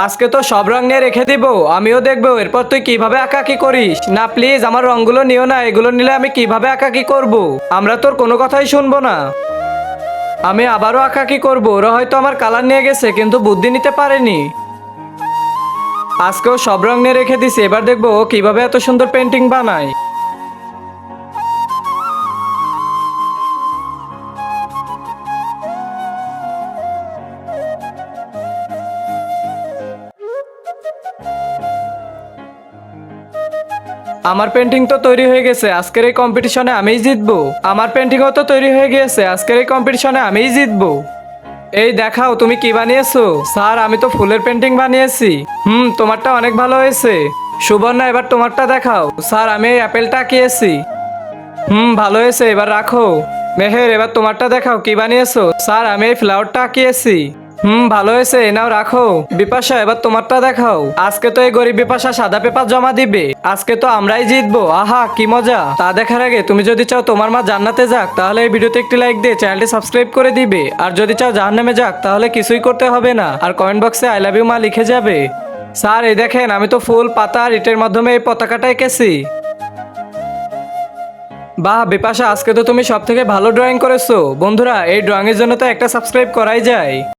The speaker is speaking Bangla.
আজকে তো সব রং নিয়ে রেখে দিব, আমিও দেখবো এরপর তুই কিভাবে আঁকাকি করিস। না প্লিজ আমার রংগুলো নিও না, এগুলো নিলে আমি কিভাবে আঁকাকি করব। আমরা তোর কোনো কথাই শুনবো না। আমি আবারও আঁকাকি করব, ওরা হয়তো আমার কালার নিয়ে গেছে কিন্তু বুদ্ধি নিতে পারেনি। আজকেও সব রং নিয়ে রেখে দিছি, এবার দেখবো ও কিভাবে এত সুন্দর পেন্টিং বানায়। আমার পেন্টিং তো তৈরি হয়ে গেছে, আজকের এই কম্পিটিশনে আমিই জিতবো। আমার পেন্টিংও তো তৈরি হয়ে গেছে, আজকের এই কম্পিটিশনে আমিই জিতবো। এই দেখাও তুমি কি বানিয়েছো। স্যার আমি তো ফুলের পেন্টিং বানিয়েছি। তোমারটা অনেক ভালো হয়েছে। সুবর্ণা এবার তোমারটা দেখাও। স্যার আমি এই অ্যাপেলটা আঁকিয়েছি। ভালো হয়েছে, এবার রাখো। মেহের এবার তোমারটা দেখাও, কি বানিয়েছো। স্যার আমি এই ফ্লাওয়ারটা আঁকিয়েছি। ভালো হয়েছে, এ নাও রাখো। বিপাশা এবার তোমারটা দেখাও। আজকে তো এই গরিব বিপাশা সাদা পেপার জমা দিবে, আজকে তো আমরাই জিতবো। আহা কি মজা। তা দেখার আগে তুমি যদি চাও তোমার মা জান্নাতে যাক তাহলে এই ভিডিওতে একটি লাইক দিয়ে চ্যানেলটি সাবস্ক্রাইব করে দিবে, আর যদি চাও জাহান্নামে যাক তাহলে কিছুই করতে হবে না, আর কমেন্ট বক্সে আই লাভ ইউ মা লিখে যাবে। স্যার এই দেখেন আমি তো ফুল পাতা আর ইটের মাধ্যমে এই পতাকাটা এঁকেছি। বাহ বিপাশা, আজকে তো তুমি সব থেকে ভালো ড্রয়িং করেছো। বন্ধুরা এই ড্রয়িং এর জন্য তো একটা সাবস্ক্রাইব করাই যায়।